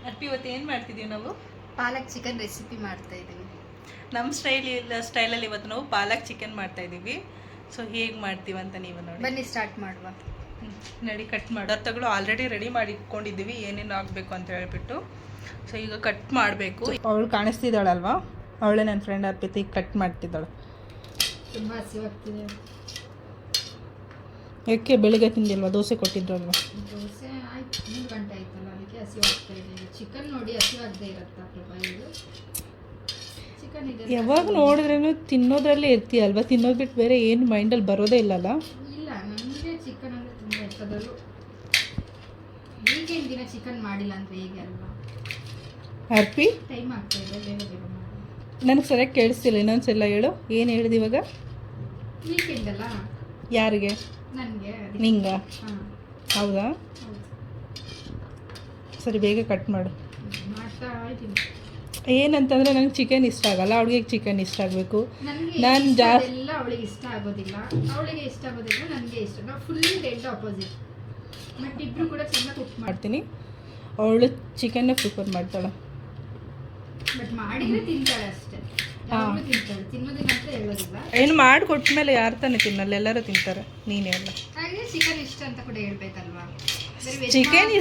ಅಪ್ಪಿ ಇವತ್ತು ಏನು ಮಾಡ್ತಿದ್ದೀವಿ ನಾವು? ಪಾಲಕ್ ಚಿಕನ್ ರೆಸಿಪಿ ಮಾಡ್ತಾ ಇದ್ದೀವಿ. ನಮ್ಮ ಸ್ಟೈಲಲ್ಲಿ ಇವತ್ತು ನಾವು ಪಾಲಕ್ ಚಿಕನ್ ಮಾಡ್ತಾ ಇದ್ದೀವಿ. ಸೊ ಹೇಗೆ ಮಾಡ್ತೀವಿ ಅಂತ ನೀವು ನೋಡಿ. ಬನ್ನಿ ಸ್ಟಾರ್ಟ್ ಮಾಡುವ. ನಡಿ ಕಟ್ ಮಾಡೋತ್ತಗಳು ಆಲ್ರೆಡಿ ರೆಡಿ ಮಾಡಿ ಇಟ್ಕೊಂಡಿದ್ದೀವಿ, ಏನೇನು ಆಗಬೇಕು ಅಂತ ಹೇಳ್ಬಿಟ್ಟು. ಸೊ ಈಗ ಕಟ್ ಮಾಡಬೇಕು. ಅವಳು ಕಾಣಿಸ್ತಿದ್ದಾಳಲ್ವಾ, ಅವಳೇ ನನ್ನ ಫ್ರೆಂಡ್ ಅರ್ಪಿತ ಈಗ ಕಟ್ ಮಾಡ್ತಿದ್ದಾಳೆ. ತುಂಬ ಹಸಿವಾಗ್ತಿದೆ. ಯಾಕೆ ಬೆಳಿಗ್ಗೆ ತಿಂದಿಲ್ವಾ? ದೋಸೆ ಕೊಟ್ಟಿದ್ರಲ್ವಾ? ದೋಸೆ ಆಯ್ತು, 3 ಗಂಟೆ ಆಯ್ತಲ್ಲ, ಅದಕ್ಕೆ ಹಸಿವಾಗ್ತಾ ಇದೆ. ಚಿಕನ್ ನೋಡಿ ಹಸಿವಾಗದೆ ಇರುತ್ತಾ ಪ್ರಭಾ? ಇದು ಚಿಕನ್ ಇದೆ. ಯಾವಾಗ ನೋಡಿದ್ರೂ ತಿನ್ನೋದ್ರಲ್ಲೇ ಇರ್ತೀಯಲ್ವಾ, ತಿನ್ನೋದು ಬಿಟ್ಟು ಬೇರೆ ಏನು ಮೈಂಡಲ್ಲಿ ಬರೋದೇ ಇಲ್ಲಲ್ಲ? ಇಲ್ಲ, ನನಗೆ ಚಿಕನ್ ಅಂದರೆ ತುಂಬ ಇಷ್ಟದಲ್ಲೂ. ವೀಕೆಂಡ್ ದಿನ ಚಿಕನ್ ಮಾಡಿಲ್ಲ ಅಂದರೆ ಹೇಗೆ ಅಲ್ವಾ? ಅರ್ಪಿ, ಟೈಮ್ ಆಗ್ತಾ ಇದೆ, ಬೇಗ ಬೇಗ ಮಾಡಿ. ನನಗೆ ಸರಿಯಾಗಿ ಕೇಳಿಸ್ತಿಲ್ಲ, ಇನ್ನೊಂದ್ಸಲ ಹೇಳು. ಏನು ಹೇಳಿದೆ ಇವಾಗ? ವೀಕೆಂಡ್ ಅಲ್ಲ. ಯಾರಿಗೆ? ನನಗೆ. ನಿಂಗ? ಹಾಂ, ಹೌದಾ? ಹೌದು. ಸರಿ, ಬೇಗ ಕಟ್ ಮಾಡು. ಮಾಡ್ತಾ ಇದ್ದೀನಿ. ಏನಂತಂದರೆ ನನಗೆ ಚಿಕನ್ ಇಷ್ಟ ಆಗಲ್ಲ, ಅವಳಿಗೆ ಚಿಕನ್ ಇಷ್ಟ ಆಗಬೇಕು. ನಾನು ಜಾಸ್ತಿ ಎಲ್ಲ ಅವಳಿಗೆ ಇಷ್ಟ ಆಗೋದಿಲ್ಲ, ಅವಳಿಗೆ ಇಷ್ಟ ಆಗೋದಿಲ್ಲ, ನನಗೆ ಇಷ್ಟ. ನಾವು ಫುಲ್ ಡೆಡ್ ಆಪೋಸಿಟ್. ಬಟ್ ಇಬ್ಬರು ಕೂಡ ಚೆನ್ನಾಗಿ ಕುಕ್ ಮಾಡ್ತೀನಿ. ಅವಳು ಚಿಕನ್ನೇ ಪ್ರಿಫರ್ ಮಾಡ್ತಾಳೆ, ಬಟ್ ಮಾಡಿದರೆ ತಿಂತಾಳೆ ಅಷ್ಟೇ. ಯಾವಾಗಲೂ ತಿಂತಾಳೆ, ತಿನ್ನೋದು ಮಾತ್ರ ಹೇಳೋದಿಲ್ಲ. ಏನು ಮಾಡಿಕೊಟ್ಮೇಲೆ ಯಾರು ತಾನೇ ತಿನ್ನಲ್ಲ, ಎಲ್ಲರೂ ತಿಂತಾರೆ. ನೀನೇ ಅಲ್ಲ. ಹಾಗೆ ಚಿಕನ್ ಇಷ್ಟ ಅಂತ ಕೂಡ ಹೇಳ್ಬೇಕಲ್ವಾ? ಚಿಕನ್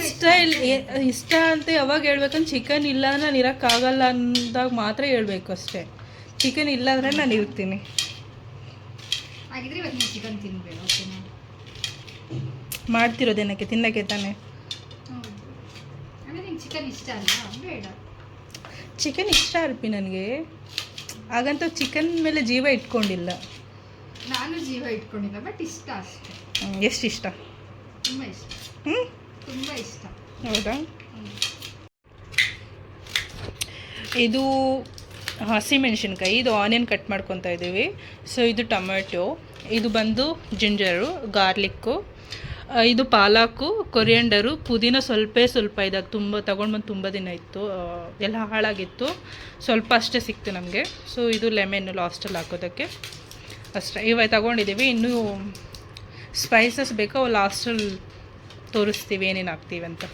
ಇಷ್ಟ ಅಂತ ಯಾವಾಗ ಹೇಳ್ಬೇಕಂದ್ರೆ ಚಿಕನ್ ಇಲ್ಲ ಅಂದ್ರೆ ನಾನು ಇರೋಕ್ಕಾಗಲ್ಲ ಅಂದಾಗ ಮಾತ್ರ ಹೇಳ್ಬೇಕು ಅಷ್ಟೇ. ಚಿಕನ್ ಇಲ್ಲ ಅಂದರೆ ನಾನು ಇರ್ತೀನಿ. ಹಾಗಿದ್ರೆ ಇವತ್ತು ನೀವು ಚಿಕನ್ ತಿನ್ಬೇಡ, ಓಕೆನಾ? ಮಾಡ್ತಿರೋದೇನಕ್ಕೆ? ತಿನ್ನಕ್ಕೆ ತಾನೆ. ಹೌದು, ಅಂದರೆ ನಿಂಗೆ ಚಿಕನ್ ಇಷ್ಟ ಅಲ್ಲ? ಬೇಡ. ಚಿಕನ್ ಇಷ್ಟ ಅರ್ಪಿ ನನಗೆ, ಹಾಗಂತ ಚಿಕನ್ ಮೇಲೆ ಜೀವ ಇಟ್ಕೊಂಡಿಲ್ಲ. ನಾನು ಜೀವ ಇಟ್ಕೊಂಡಿಲ್ಲ, ಬಟ್ ಇಷ್ಟ ಅಷ್ಟೇ. ಎಷ್ಟು ಇಷ್ಟ? ತುಂಬ ಇಷ್ಟ. ತುಂಬ ಇಷ್ಟ. ಹೌದಾ? ಇದು ಹಸಿಮೆಣಸಿನ್ಕಾಯಿ, ಇದು ಆನಿಯನ್ ಕಟ್ ಮಾಡ್ಕೊತಾ ಇದ್ದೀವಿ. ಸೊ ಇದು ಟೊಮೆಟೊ, ಇದು ಬಂದು ಜಿಂಜರು, ಗಾರ್ಲಿಕ್ಕು, ಇದು ಪಾಲಾಕು, ಕೊರಿಯಂಡರು, ಪುದೀನ ಸ್ವಲ್ಪ ಇದೆ. ಅದು ತುಂಬ ತೊಗೊಂಡ್ಬಂದು ತುಂಬ ದಿನ ಇತ್ತು, ಎಲ್ಲ ಹಾಳಾಗಿತ್ತು. ಸ್ವಲ್ಪ ಅಷ್ಟೇ ಸಿಕ್ತು ನಮಗೆ. ಸೊ ಇದು ಲೆಮನ್ನು ಲಾಸ್ಟಲ್ಲಿ ಹಾಕೋದಕ್ಕೆ ಅಷ್ಟೇ. ಇವಾಗ ತೊಗೊಂಡಿದ್ದೀವಿ. ಇನ್ನೂ ಸ್ಪೈಸಸ್ ಬೇಕೋ ಲಾಸ್ಟಲ್ಲಿ ತೋರಿಸ್ತೀವಿ ಏನೇನು ಹಾಕ್ತೀವಿ ಅಂತ.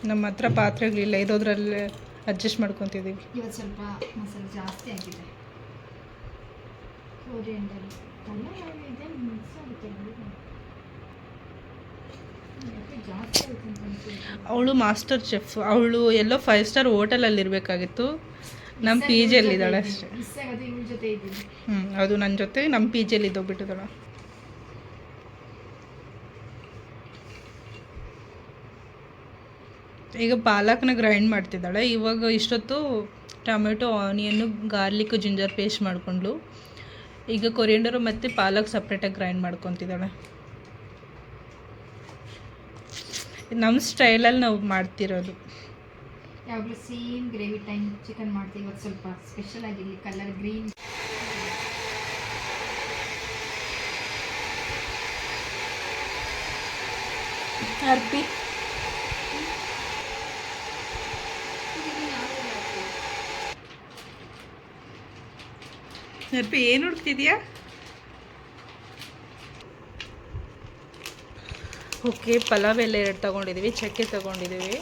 ನಮ್ಮ ಹತ್ರ ಪಾತ್ರೆಗಳಿಲ್ಲ, ಇರೋದ್ರಲ್ಲೇ ಅಡ್ಜಸ್ಟ್ ಮಾಡ್ಕೊತಿದ್ದೀವಿ. ಇವತ್ತು ಸ್ವಲ್ಪ ಮಸಾಲೆ ಜಾಸ್ತಿ ಆಗಿದೆ. ಕೊರಿಯಂಡರ್ ಇದೆ, ಮಿಕ್ಸ್ ಆಗುತ್ತೆ. ಅವಳು ಮಾಸ್ಟರ್ ಚೆಫ್, ಅವಳು ಎಲ್ಲೋ 5 ಸ್ಟಾರ್ ಹೋಟೆಲಲ್ಲಿ ಇರಬೇಕಾಗಿತ್ತು. ನಮ್ಮ ಪಿ ಜಿಯಲ್ಲಿದ್ದಾಳೆ ಅಷ್ಟೇ. ಅದು ನನ್ನ ಜೊತೆ ನಮ್ಮ ಪಿ ಜಿಯಲ್ಲಿ ಇದ್ದೋಗ್ಬಿಟ್ಟಿದ್ದಾಳೆ. ಈಗ ಪಾಲಕ್ನ ಗ್ರೈಂಡ್ ಮಾಡ್ತಿದ್ದಾಳೆ. ಇವಾಗ ಇಷ್ಟೊತ್ತು tomato, onion, garlic, ginger paste ಮಾಡಿಕೊಂಡ್ಳು. ಈಗ ಕೊರಿಯಂಡರು ಮತ್ತು ಪಾಲಕ್ ಸಪ್ರೇಟಾಗಿ ಗ್ರೈಂಡ್ ಮಾಡ್ಕೊತಿದ್ದಾಳೆ. ನಮ್ಮ ಸ್ಟೈಲಲ್ಲಿ ನಾವು ಮಾಡ್ತಿರೋದು. ಯಾವಾಗಲೂ ಸೇಮ್ ಗ್ರೇವಿ ಟೈಮ್ ಚಿಕನ್ ಮಾಡ್ತೀವಿ. ಇವತ್ತು ಸ್ವಲ್ಪ ಸ್ಪೆಷಲ್ ಆಗಿರಲಿ, ಕಲರ್ ಗ್ರೀನ್. ಅರ್ಪಿ, ಅರ್ಪಿ ಏನು ಹುಡುಕ್ತಿದ್ಯಾ? ಓಕೆ, ಪಲಾವ್ ಎಲ್ಲ 2 ತೊಗೊಂಡಿದ್ದೀವಿ, ಚಕ್ಕೆ ತೊಗೊಂಡಿದ್ದೀವಿ.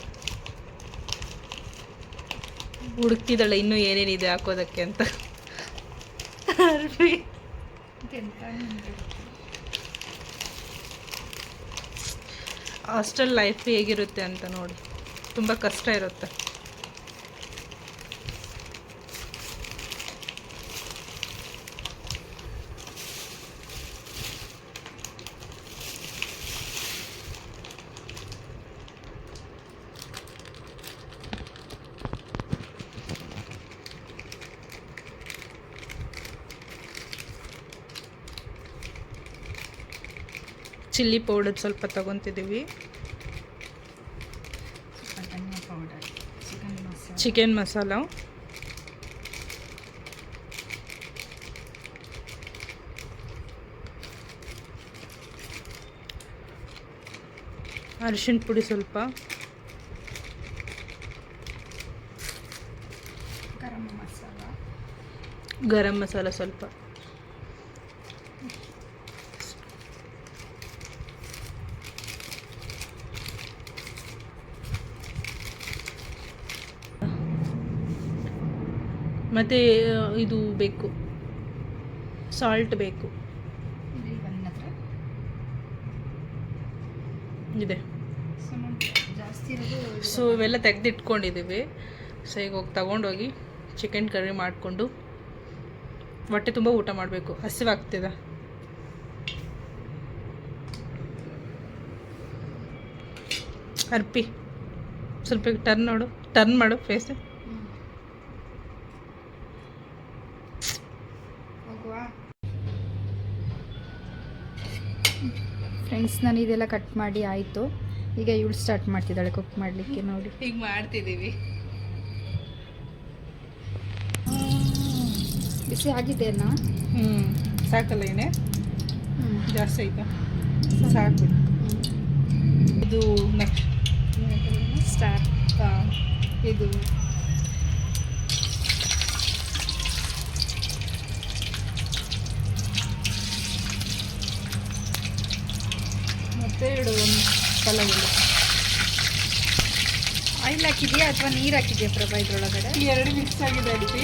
ಹುಡುಕ್ತಿದ್ದಾಳೆ ಇನ್ನೂ ಏನೇನಿದೆ ಹಾಕೋದಕ್ಕೆ ಅಂತ. ಅರ್ಪಿ ಹಾಸ್ಟೆಲ್ ಲೈಫ್ ಹೇಗಿರುತ್ತೆ ಅಂತ ನೋಡಿ, ತುಂಬ ಕಷ್ಟ ಇರುತ್ತೆ. ಚಿಲ್ಲಿ ಪೌಡರ್ ಸ್ವಲ್ಪ ತಗೊತಿದ್ದೀವಿ. ಧನಿಯಾ ಪೌಡರ್, ಚಿಕನ್ ಮಸಾಲ, ಅರಿಶಿನ ಪುಡಿ ಸ್ವಲ್ಪ, ಗರಂ ಮಸಾಲ ಸ್ವಲ್ಪ, ಮತ್ತು ಇದು ಬೇಕು, ಸಾಲ್ಟ್ ಬೇಕು ಇದೆ. ಜಾಸ್ತಿ ಇರೋದು. ಸೊ ಇವೆಲ್ಲ ತೆಗೆದಿಟ್ಕೊಂಡಿದ್ದೀವಿ. ಸೊ ಈಗ ಹೋಗಿ ತಗೊಂಡೋಗಿ ಚಿಕನ್ ಕರಿ ಮಾಡಿಕೊಂಡು ಹೊಟ್ಟೆ ತುಂಬ ಊಟ ಮಾಡಬೇಕು. ಹಸಿವಾಗ್ತಿದೆ. ಅರ್ಪಿ ಸ್ವಲ್ಪ ಟರ್ನ್ ಮಾಡು ಫೇಸ್. ಫ್ರೆಂಡ್ಸ್, ನಾನು ಇದೆಲ್ಲ ಕಟ್ ಮಾಡಿ ಆಯಿತು. ಈಗ ಇವಳು ಸ್ಟಾರ್ಟ್ ಮಾಡ್ತಿದ್ದಾಳೆ ಕುಕ್ ಮಾಡಲಿಕ್ಕೆ. ನೋಡಿ ಈಗ ಮಾಡ್ತಿದ್ದೀವಿ. ಬಿಸಿ ಆಗಿದೆ ಅಲ್ಲ? ಸಾಕಲ್ಲ ಏನೇ ಜಾಸ್ತಿ ಆಯ್ತಾ? ಸಾಕು. ಇದು ನೆಕ್ಸ್ಟ್ ಸ್ಟಾರ್. ಇದು ಮತ್ತೆ ಎರಡು ಪಲಾವ್. ಆಯಿಲ್ ಹಾಕಿದೆಯಾ ಅಥವಾ ನೀರು ಹಾಕಿದೆಯಾ ಪ್ರಭಾ ಇದ್ರೊಳಗಡೆ? ಎರಡು ಮಿಕ್ಸ್ ಆಗಿದೆ ಅಡಿಕೆ.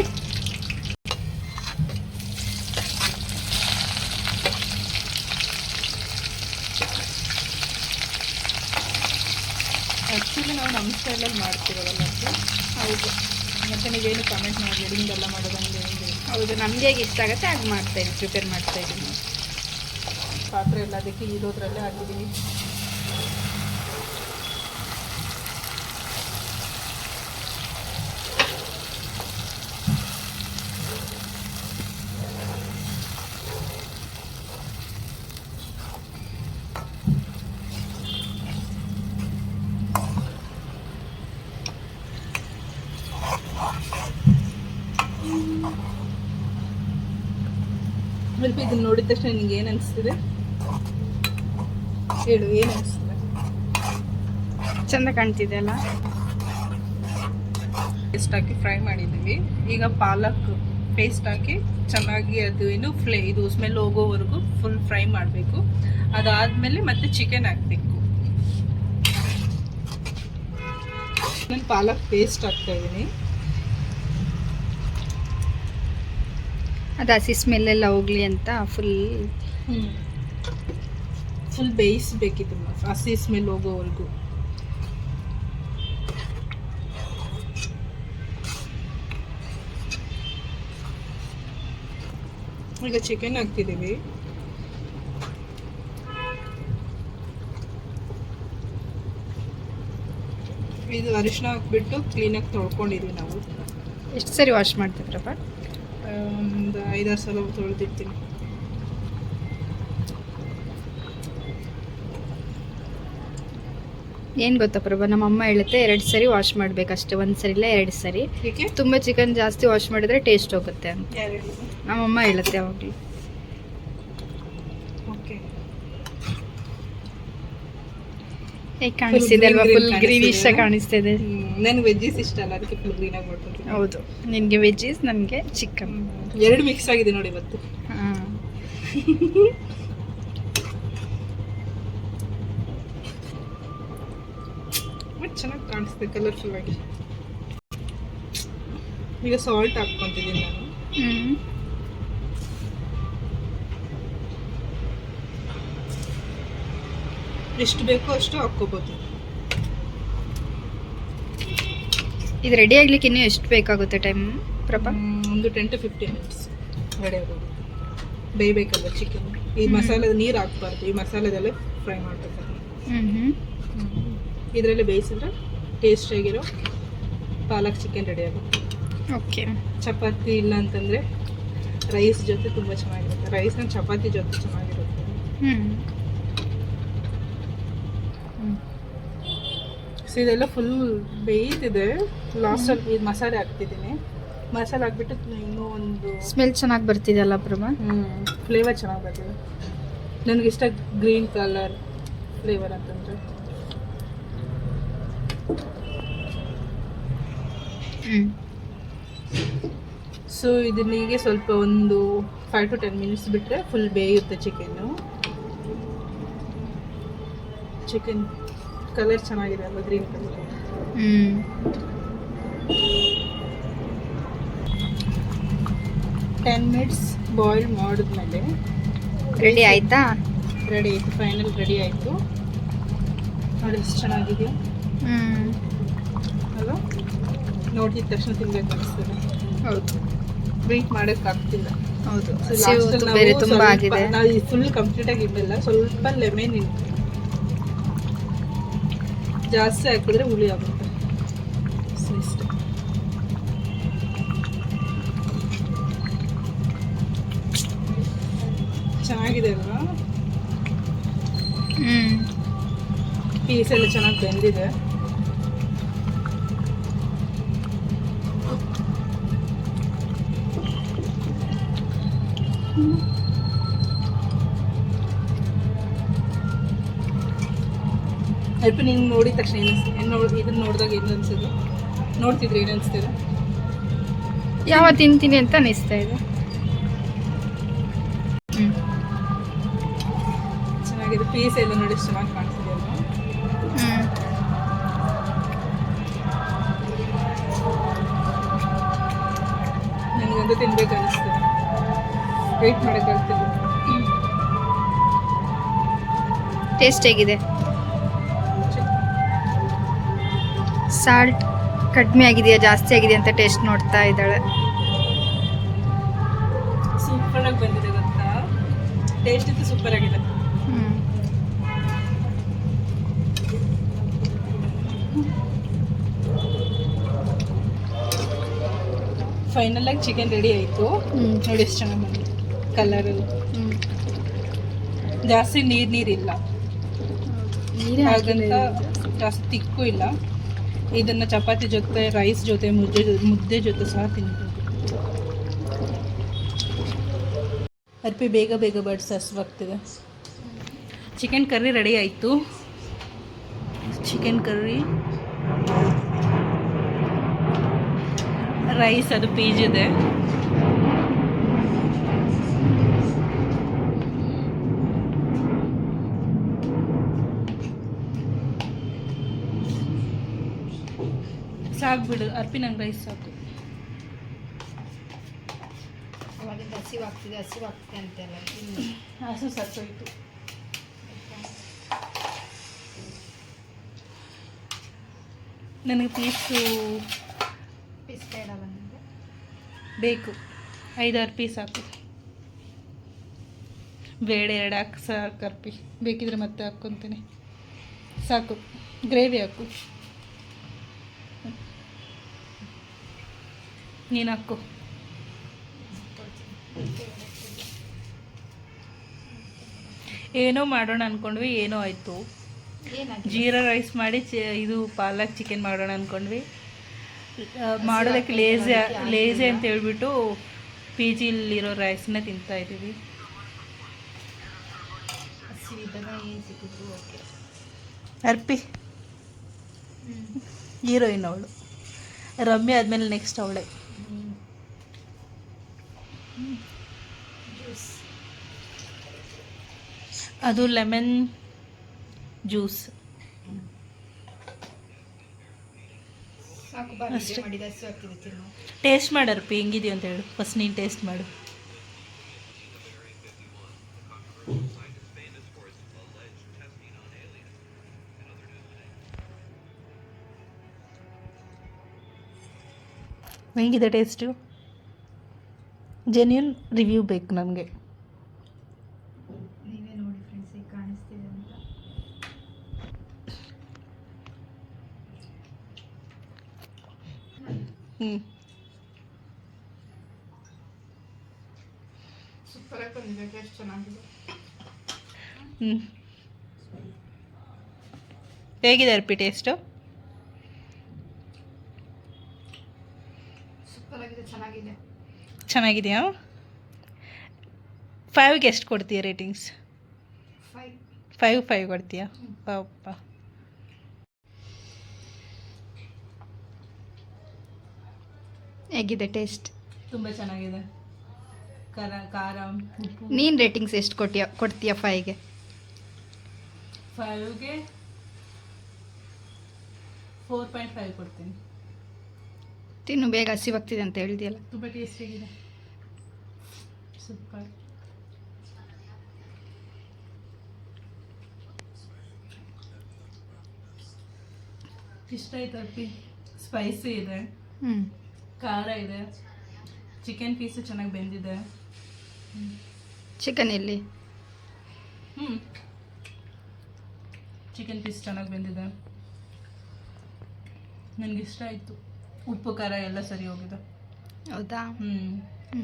ಆ್ಯಕ್ಚುಲಿ ನಾವು ನಮ್ಮ ಸ್ಟೈಲಲ್ಲಿ ಮಾಡ್ತಿರೋದಲ್ಲ ಅದು. ಹೌದು. ಮತ್ತು ನೀವೇನು ಕಮೆಂಟ್ ಮಾಡಬೇಡಿ ಹಿಂಗೆಲ್ಲ ಮಾಡೋದಂಗೆ ಹಿಂಗೆ. ಹೌದು, ನಮಗೆ ಹೇಗೆ ಇಷ್ಟ ಆಗುತ್ತೆ ಹಾಗೆ ಮಾಡ್ತಾಯಿದ್ದೀನಿ, ಪ್ರಿಪೇರ್ ಮಾಡ್ತಾಯಿದ್ದೀನಿ. ಪಾತ್ರೆ ಎಲ್ಲ ಅದಕ್ಕೆ ಇರೋದ್ರಲ್ಲೇ ಹಾಕಿದ್ದೀವಿ. ಸ್ವಲ್ಪ ಇದನ್ನ ನೋಡಿದ ತಕ್ಷಣ ನಿನಗೆ ಏನು ಅನಿಸ್ತಿದೆ ಹೇಳು, ಏನು ಅನಿಸ್ತಿದೆ? ಚೆಂದ ಕಾಣ್ತಿದೆ ಅಲ್ಲ? ಪೇಸ್ಟ್ ಹಾಕಿ ಫ್ರೈ ಮಾಡಿದ್ದೀವಿ. ಈಗ ಪಾಲಕ್ ಪೇಸ್ಟ್ ಹಾಕಿ ಚೆನ್ನಾಗಿ ಅದು ಏನು ಇದು ಸ್ಮೆಲ್ ಹೋಗೋವರೆಗೂ ಫುಲ್ ಫ್ರೈ ಮಾಡಬೇಕು. ಅದಾದಮೇಲೆ ಮತ್ತೆ ಚಿಕನ್ ಹಾಕಬೇಕು. ನಾನು ಪಾಲಕ್ ಪೇಸ್ಟ್ ಹಾಕ್ತಾ ಇದ್ದೀನಿ. ಅದು ಹಸಿ ಸ್ಮೆಲ್ಲೆಲ್ಲ ಹೋಗಲಿ ಅಂತ ಫುಲ್ ಬೇಯಿಸ್ಬೇಕಿತ್ತು, ಹಸಿ ಸ್ಮೆಲ್ ಹೋಗೋವರೆಗೂ. ಈಗ ಚಿಕನ್ ಹಾಕ್ತಿದ್ದೀವಿ. ಇದು ಅರಿಶಿನ ಹಾಕ್ಬಿಟ್ಟು ಕ್ಲೀನಾಗಿ ತೊಳ್ಕೊಂಡಿದ್ದೀವಿ ನಾವು. ಎಷ್ಟು ಸರಿ ವಾಶ್ ಮಾಡ್ತಿದ್ರಪ್ಪ? ಒಂದು 5-6 ಸಲ ತೊಳೆದಿರ್ತೀನಿ. ಏನು ಗೊತ್ತಾ ಪ್ರಭಾ, ನಮ್ಮ ಅಮ್ಮ ಹೇಳುತ್ತೆ 2 ಸರಿ ವಾಶ್ ಮಾಡಬೇಕಷ್ಟೇ, 1 ಸರಿ ಇಲ್ಲ 2 ಸರಿ. ಏಕೆ? ತುಂಬ ಚಿಕನ್ ಜಾಸ್ತಿ ವಾಶ್ ಮಾಡಿದ್ರೆ ಟೇಸ್ಟ್ ಹೋಗುತ್ತೆ ಅಂತ ನಮ್ಮಮ್ಮ ಹೇಳುತ್ತೆ ಯಾವಾಗಲೂ. ಓಕೆ, ಹೇಗೆ ಕಾಣಿಸ್ತಿದೆ ಅಲ್ವಾ? ಫುಲ್ ಗ್ರೀವಿಶ್ ಕಾಣಿಸ್ತಿದೆ. ನನಗೆ ವೆಜ್ಜೀಸ್ ಇಷ್ಟ ಅಲ್ಲ, ಅದಕ್ಕೆ ಫುಲ್ ಗ್ರೀನಾಗಿ ಮಾಡ್ತೀನಿ. ಹೌದು, ನಿನಗೆ ವೆಜ್ಜೀಸ್, ನನಗೆ ಚಿಕನ್. ಎರಡು ಮಿಕ್ಸ್ ಆಗಿದೆ ನೋಡಿ ಇವತ್ತು. ಹಾಂ, ಚೆನ್ನಾಗಿ ಕಾಣಿಸ್ತಿದೆ ಕಲರ್ಫುಲ್ ಆಗಿ. ಈಗ ಸಾಲ್ಟ್ ಹಾಕ್ಕೊಂತಿದ್ದೀನಿ ನಾನು. ಎಷ್ಟು ಬೇಕೋ ಅಷ್ಟು ಹಾಕ್ಕೋಬೋದು. ಇದು ರೆಡಿ ಆಗ್ಲಿಕ್ಕೆ ಇನ್ನೂ ಎಷ್ಟು ಬೇಕಾಗುತ್ತೆ ಟೈಮ್ ಪ್ರಭಾ? ಒಂದು 10 to 15 minutes ರೆಡಿ ಆಗೋದು. ಬೇಯಬೇಕಲ್ಲ ಚಿಕನ್. ಈ ಮಸಾಲದ ನೀರು ಹಾಕ್ಬಾರ್ದು, ಈ ಮಸಾಲೆದಲ್ಲೇ ಫ್ರೈ ಮಾಡ್ಬೇಕು. ಇದರಲ್ಲೇ ಬೇಯಿಸಿದ್ರೆ ಟೇಸ್ಟ್ ಆಗಿರೋ ಪಾಲಕ್ ಚಿಕನ್ ರೆಡಿ ಆಗುತ್ತೆ. ಓಕೆ. ಚಪಾತಿ ಇಲ್ಲ ಅಂತಂದರೆ ರೈಸ್ ಜೊತೆ ತುಂಬ ಚೆನ್ನಾಗಿರುತ್ತೆ. ರೈಸ್ನ ಚಪಾತಿ ಜೊತೆ ಚೆನ್ನಾಗಿರುತ್ತೆ. ಸೊ ಇದೆಲ್ಲ ಫುಲ್ ಬೇಯ್ತಿದೆ. ಲಾಸ್ಟಲ್ಲಿ ಇದು ಮಸಾಲೆ ಹಾಕ್ತಿದ್ದೀನಿ. ಮಸಾಲೆ ಹಾಕ್ಬಿಟ್ಟು ಇನ್ನೂ ಒಂದು ಸ್ಮೆಲ್ ಚೆನ್ನಾಗಿ ಬರ್ತಿದೆಯಲ್ಲ ಪ್ರಭಾ? ಫ್ಲೇವರ್ ಚೆನ್ನಾಗಿ ಬರ್ತಿದೆ. ನನಗಿಷ್ಟ ಗ್ರೀನ್ ಕಲರ್ ಫ್ಲೇವರ್ ಅಂತಂದರೆ. ಸೊ ಇದನ್ನೀಗೆ ಸ್ವಲ್ಪ ಒಂದು 5 to 10 ಮಿನಿಟ್ಸ್ ಬಿಟ್ಟರೆ ಫುಲ್ ಬೇಯುತ್ತೆ ಚಿಕನ್ನು. ಚಿಕನ್ ಕಲರ್ ಚೆನ್ನಾಗಿದೆ ಅಲ್ವಾ, ಗ್ರೀನ್ ಕಲರ್. 10 ಮಿನಿಟ್ಸ್ ಬಾಯ್ಲ್ ಮಾಡಿದ್ಮೇಲೆ ರೆಡಿ ಆಯ್ತಾ? ರೆಡಿ ಆಯಿತು, ಫೈನಲ್ ರೆಡಿ ಆಯಿತು. ನೋಡಿ ಎಷ್ಟು ಚೆನ್ನಾಗಿದೆ ಅಲ್ವಾ? ನೋಡಿದ ತಕ್ಷಣ ತಿನ್ಬೇಕು ಅನಿಸ್ತದೆ. ಹೌದು, ವೆಯ್ಟ್ ಮಾಡೋಕ್ಕಾಗ್ತಿಲ್ಲ. ಹೌದು. ಲಾಸ್ಟಲ್ಲಿ ಬೇರೆ ತುಂಬ ಆಗಿದೆ. ನಾವು ಫುಲ್ ಕಂಪ್ಲೀಟಾಗಿ ಇರಲಿಲ್ಲ, ಸ್ವಲ್ಪ ಲೆಮನ್ ಜಾಸ್ತಿ ಹಾಕಿದ್ರೆ ಹುಳಿ ಆಗುತ್ತೆ. ಸೊ ಇಷ್ಟ ಚೆನ್ನಾಗಿದೆ ಅಲ್ವಾ? ಪೀಸ್ ಎಲ್ಲ ಚೆನ್ನಾಗಿ ಬೆಂದಿದೆ. ಅಲ್ಪ ನೀವು ನೋಡಿದ ತಕ್ಷಣ ಇದನ್ನ ನೋಡಿದಾಗ ಏನು ಅನ್ಸೋದು? ನೋಡ್ತಿದ್ರೆ ಏನು ಅನಿಸ್ತಿದೆ? ಯಾವ ತಿಂತೀನಿ ಅಂತ ಅನಿಸ್ತಾ ಇದೆ. ಚೆನ್ನಾಗಿದೆ, ಪೀಸ್ ಎಲ್ಲ ನೋಡಿ ಎಷ್ಟು ಚೆನ್ನಾಗಿ ಕಾಣಿಸ್ತಿದೆ ಅಲ್ವಾ? ನನಗಂತೂ ತಿನ್ಬೇಕು ಅನಿಸ್ತದೆ, ವೆಯ್ಟ್ ಮಾಡೋಕ್ಕಾಗ್ತಿಲ್ಲ. ಟೇಸ್ಟ್ ಹೇಗಿದೆ? ಸಾಲ್ಟ್ ಕಡಿಮೆ ಆಗಿದೆಯಾ ಜಾಸ್ತಿ ಆಗಿದೆ ಅಂತ ಟೇಸ್ಟ್ ನೋಡ್ತಾ ಇದ್ದಾಳೆ. ಸೂಪರಾಗಿ ಬಂದಿದೆ ಗೊತ್ತಾ? ಟೇಸ್ಟ್ ಅಂತೂ ಸೂಪರ್ ಆಗಿದೆ. ಫೈನಲ್ ಆಗಿ ಚಿಕನ್ ರೆಡಿ ಆಯಿತು. ನೋಡಿ ಎಷ್ಟು ಚೆನ್ನಾಗಿ ಬಂದಿದೆ ಕಲರ್. ಜಾಸ್ತಿ ನೀರಿಲ್ಲ, ಹಾಗಂತ ಜಾಸ್ತಿ ತಿಕ್ಕು ಇಲ್ಲ. ಇದನ್ನು ಚಪಾತಿ ಜೊತೆ, ರೈಸ್ ಜೊತೆ, ಮುದ್ದೆ ಜೊತೆ ಸಹ ತಿನ್ಬೋದು. ಅರ್ಪಿ ಬೇಗ ಬೇಗ ಬಡ್ಸ್ ಹಸುವಾಗ್ತಿದೆ. ಚಿಕನ್ ಕರ್ರಿ ರೆಡಿ ಆಯಿತು. ಚಿಕನ್ ಕರ್ರಿ, ರೈಸ್ ಅದು ಪೀಸ್ ಇದೆ. ಸಾಕು ಬಿಡು ಅರ್ಪಿ, ನಂಗೆ ರೈಸ್ ಸಾಕು. ಹಸಿವಾಗ್ತಿದೆ ಅಂತೆಲ್ಲ ಹಸು ಸತ್ತೋಯ್ತು. ನನಗೆ ಪೀಸು ಬೇಡ ಬಂದಿದೆ, ಬೇಕು. 5-6 ಪೀಸ್ ಹಾಕು. ಬೇಡ, 2 ಹಾಕು ಸಾಕು ಅರ್ಪಿ. ಬೇಕಿದ್ರೆ ಮತ್ತೆ ಹಾಕ್ಕೊತೀನಿ. ಸಾಕು, ಗ್ರೇವಿ ಹಾಕು. ನೀನು ಹಾಕು. ಏನೋ ಮಾಡೋಣ ಅಂದ್ಕೊಂಡ್ವಿ, ಏನೋ ಆಯಿತು. ಜೀರಾ ರೈಸ್ ಮಾಡಿ ಇದು ಪಾಲಕ್ ಚಿಕನ್ ಮಾಡೋಣ ಅಂದ್ಕೊಂಡ್ವಿ. ಮಾಡೋದಕ್ಕೆ ಲೇಜಿ ಅಂತ ಹೇಳ್ಬಿಟ್ಟು ಪಿ ಜಿಲಿರೋ ರೈಸ್ನ ತಿಂತಾಯಿದ್ದೀವಿ. ಅರ್ಪಿ ಹೀರೋಯಿನ್ ಅವಳು. ರಮ್ಯ ಆದಮೇಲೆ ನೆಕ್ಸ್ಟ್ ಅವಳೆ. ಅದು ಲೆಮನ್ ಜ್ಯೂಸ್ ಅಷ್ಟೇ. ಟೇಸ್ಟ್ ಮಾಡರ್ಪಿ ಹೆಂಗಿದೆಯೋ ಅಂತ ಹೇಳು ಫಸ್ಟ್. ನೀನು ಟೇಸ್ಟ್ ಮಾಡು. ಹೆಂಗಿದೆ ಟೇಸ್ಟು? ಜೆನ್ಯೂನ್ ರಿವ್ಯೂ ಬೇಕು ನನಗೆ. ನೀವೇ ನೋಡಿ ಫ್ರೆಂಡ್ಸ್ ಹೇಗೆ ಕಾಣಿಸ್ತಿದೆ ಅಂತ. ಸೂಪರಾಗಿ ಬಂದಿದೆ, ಟೇಸ್ಟ್ ಚೆನ್ನಾಗಿದೆ. ಹೇಗಿದೆ ಅರ್ಪಿ ಟೇಸ್ಟು? ಸೂಪರ್ ಆಗಿದೆ, ಚೆನ್ನಾಗಿದೆ. ಚೆನ್ನಾಗಿದೆಯಾ? 5ಗೆ ಎಷ್ಟು ಕೊಡ್ತೀಯ ರೇಟಿಂಗ್ಸ್? 5. 5 ಕೊಡ್ತೀಯಾ? ಪಾಪ. ಹೇಗಿದೆ ಟೇಸ್ಟ್? ತುಂಬ ಚೆನ್ನಾಗಿದೆ. ಖಾರ ಉಪ್ಪು. ನೀನು ರೇಟಿಂಗ್ಸ್ ಎಷ್ಟು ಕೊಡ್ತೀಯ 5ಗೆ? 5ಗೆ 4.5 ಕೊಡ್ತೀನಿ. ತಿನ್ನು, ಬೇಗ ಹಸಿವಾಗ್ತಿದೆ ಅಂತ ಹೇಳ್ದಿಯಲ್ಲ. ತುಂಬ ಟೇಸ್ಟಿಯಾಗಿದೆ. ಸೂಪರ್. ಇಷ್ಟ ಆಯ್ತು ಅಪ್ಪಿ. ಸ್ಪೈಸಿ ಇದೆ, ಖಾರ ಇದೆ, ಚಿಕನ್ ಪೀಸು ಚೆನ್ನಾಗಿ ಬೆಂದಿದೆ. ಚಿಕನ್ ಎಲ್ಲಿ? ಚಿಕನ್ ಪೀಸ್ ಚೆನ್ನಾಗಿ ಬೆಂದಿದೆ. ನನಗೆ ಇಷ್ಟ ಆಯಿತು. ಉಪ್ಪು ಖಾರ ಎಲ್ಲ ಸರಿ ಹೋಗಿದೆ. ಹೌದಾ? ಹ್ಞೂ.